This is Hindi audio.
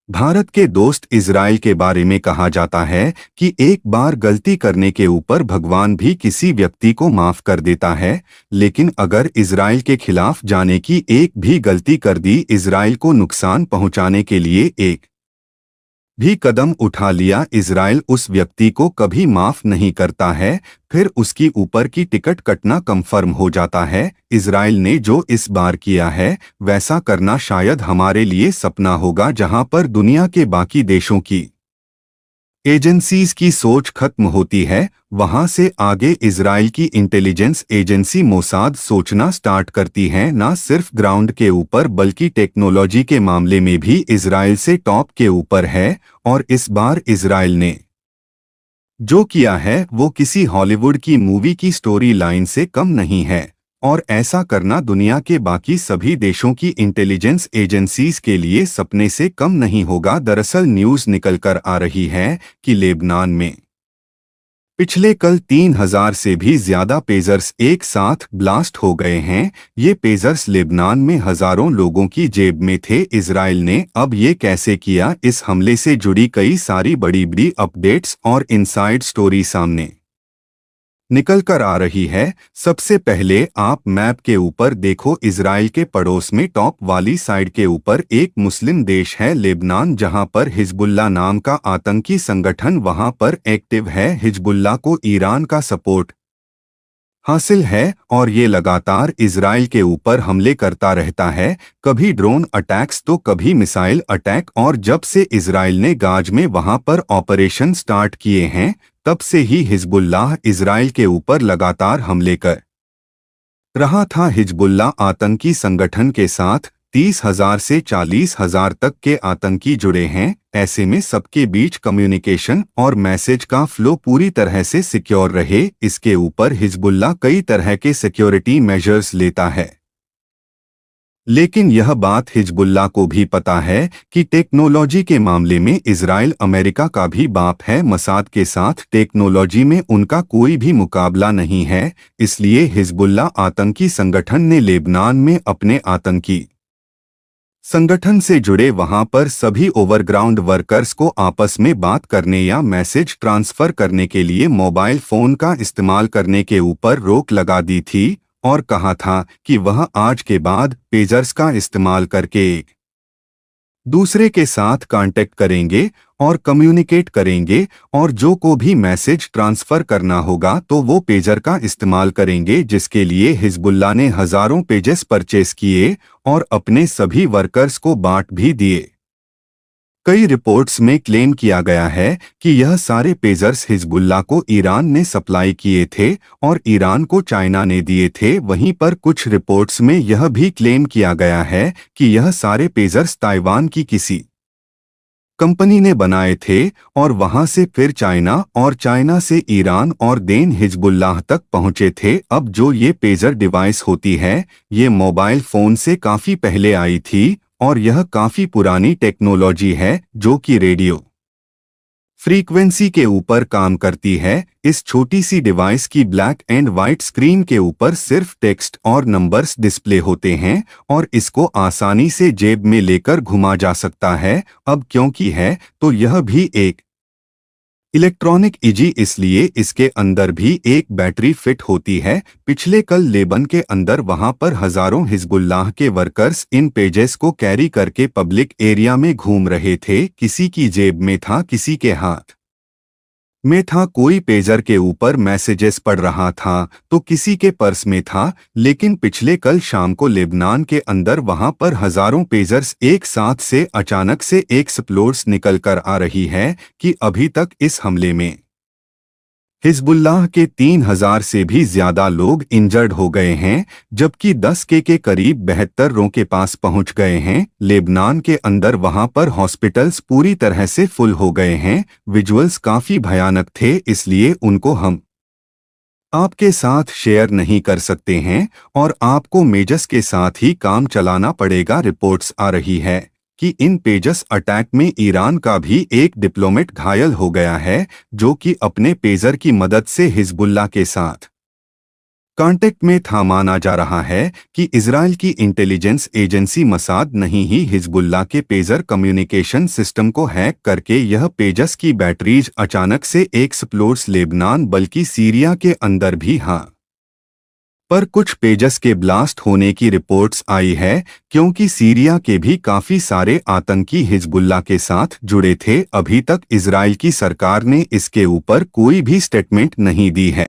भारत के दोस्त इजराइल के बारे में कहा जाता है कि एक बार गलती करने के ऊपर भगवान भी किसी व्यक्ति को माफ कर देता है, लेकिन अगर इजराइल के खिलाफ जाने की एक भी गलती कर दी, इजराइल को नुकसान पहुंचाने के लिए एक भी कदम उठा लिया, इजराइल उस व्यक्ति को कभी माफ नहीं करता है। फिर उसकी ऊपर की टिकट कटना कंफर्म हो जाता है। इजराइल ने जो इस बार किया है वैसा करना शायद हमारे लिए सपना होगा, जहां पर दुनिया के बाकी देशों की एजेंसीज की सोच खत्म होती है, वहां से आगे इजराइल की इंटेलिजेंस एजेंसी मोसाद सोचना स्टार्ट करती है। ना सिर्फ ग्राउंड के ऊपर बल्कि टेक्नोलॉजी के मामले में भी इजराइल से टॉप के ऊपर है। और इस बार इजराइल ने जो किया है वो किसी हॉलीवुड की मूवी की स्टोरी लाइन से कम नहीं है। और ऐसा करना दुनिया के बाकी सभी देशों की इंटेलिजेंस एजेंसीज के लिए सपने से कम नहीं होगा। दरअसल न्यूज़ निकल कर आ रही है कि लेबनान में पिछले कल 3000 से भी ज्यादा पेजर्स एक साथ ब्लास्ट हो गए हैं। ये पेजर्स लेबनान में हजारों लोगों की जेब में थे। इजराइल ने अब ये कैसे किया, इस हमले से जुड़ी कई सारी बड़ी बड़ी अपडेट्स और इनसाइड स्टोरी सामने निकल कर आ रही है। सबसे पहले आप मैप के ऊपर देखो, इजराइल के पड़ोस में टॉप वाली साइड के ऊपर एक मुस्लिम देश है लेबनान, जहां पर हिजबुल्ला नाम का आतंकी संगठन वहां पर एक्टिव है। हिजबुल्ला को ईरान का सपोर्ट हासिल है और ये लगातार इजराइल के ऊपर हमले करता रहता है, कभी ड्रोन अटैक्स तो कभी मिसाइल अटैक। और जब से इजराइल ने गाज में वहां पर ऑपरेशन स्टार्ट किए हैं, तब से ही हिजबुल्लाह इजराइल के ऊपर लगातार हमले कर रहा था। हिजबुल्ला आतंकी संगठन के साथ 30,000 से 40,000 तक के आतंकी जुड़े हैं। ऐसे में सबके बीच कम्युनिकेशन और मैसेज का फ्लो पूरी तरह से सिक्योर रहे, इसके ऊपर हिजबुल्ला कई तरह के सिक्योरिटी मेजर्स लेता है। लेकिन यह बात हिजबुल्ला को भी पता है कि टेक्नोलॉजी के मामले में इजराइल अमेरिका का भी बाप है। मसाद के साथ टेक्नोलॉजी में उनका कोई भी मुकाबला नहीं है। इसलिए हिजबुल्ला आतंकी संगठन ने लेबनान में अपने आतंकी संगठन से जुड़े वहां पर सभी ओवरग्राउंड वर्कर्स को आपस में बात करने या मैसेज ट्रांसफर करने के लिए मोबाइल फोन का इस्तेमाल करने के ऊपर रोक लगा दी थी और कहा था कि वह आज के बाद पेजर्स का इस्तेमाल करके एक दूसरे के साथ कांटेक्ट करेंगे और कम्युनिकेट करेंगे, और जो को भी मैसेज ट्रांसफर करना होगा तो वो पेजर का इस्तेमाल करेंगे, जिसके लिए हिजबुल्ला ने हजारों पेजेस परचेस किए और अपने सभी वर्कर्स को बांट भी दिए। कई रिपोर्ट्स में क्लेम किया गया है कि यह सारे पेजर्स हिजबुल्ला को ईरान ने सप्लाई किए थे और ईरान को चाइना ने दिए थे। वहीं पर कुछ रिपोर्ट्स में यह भी क्लेम किया गया है कि यह सारे पेजर्स ताइवान की किसी कंपनी ने बनाए थे और वहां से फिर चाइना और चाइना से ईरान और देन हिजबुल्लाह तक पहुंचे थे। अब जो ये पेजर डिवाइस होती है, ये मोबाइल फोन से काफी पहले आई थी और यह काफी पुरानी टेक्नोलॉजी है जो कि रेडियो फ्रीक्वेंसी के ऊपर काम करती है। इस छोटी सी डिवाइस की ब्लैक एंड वाइट स्क्रीन के ऊपर सिर्फ टेक्स्ट और नंबर्स डिस्प्ले होते हैं और इसको आसानी से जेब में लेकर घुमा जा सकता है। अब क्योंकि है तो यह भी एक इलेक्ट्रॉनिक ईजी, इसलिए इसके अंदर भी एक बैटरी फिट होती है। पिछले कल लेबन के अंदर वहां पर हजारों हिजबुल्लाह के वर्कर्स इन पेजेस को कैरी करके पब्लिक एरिया में घूम रहे थे। किसी की जेब में था, किसी के हाथ में था, कोई पेजर के ऊपर मैसेजेस पढ़ रहा था तो किसी के पर्स में था। लेकिन पिछले कल शाम को लेबनान के अंदर वहां पर हजारों पेजर्स एक साथ से अचानक से एक्सप्लोड्स निकल कर आ रही है कि अभी तक इस हमले में हिजबुल्लाह के 3000 से भी ज्यादा लोग इंजर्ड हो गए हैं, जबकि 10 के करीब 72 के पास पहुंच गए हैं। लेबनान के अंदर वहां पर हॉस्पिटल्स पूरी तरह से फुल हो गए हैं। विजुअल्स काफी भयानक थे, इसलिए उनको हम आपके साथ शेयर नहीं कर सकते हैं और आपको मेजस के साथ ही काम चलाना पड़ेगा। रिपोर्ट्स आ रही है कि इन पेजस अटैक में ईरान का भी एक डिप्लोमेट घायल हो गया है, जो कि अपने पेजर की मदद से हिजबुल्ला के साथ कांटेक्ट में था। माना जा रहा है कि इजराइल की इंटेलिजेंस एजेंसी मसाद नहीं ही हिजबुल्लाह के पेजर कम्युनिकेशन सिस्टम को हैक करके यह पेजस की बैटरीज अचानक से एक्सप्लोड्स लेबनान बल्कि सीरिया के अंदर भी। हाँ, पर कुछ पेजस के ब्लास्ट होने की रिपोर्ट्स आई है क्योंकि सीरिया के भी काफी सारे आतंकी हिजबुल्लाह के साथ जुड़े थे। अभी तक इजराइल की सरकार ने इसके ऊपर कोई भी स्टेटमेंट नहीं दी है।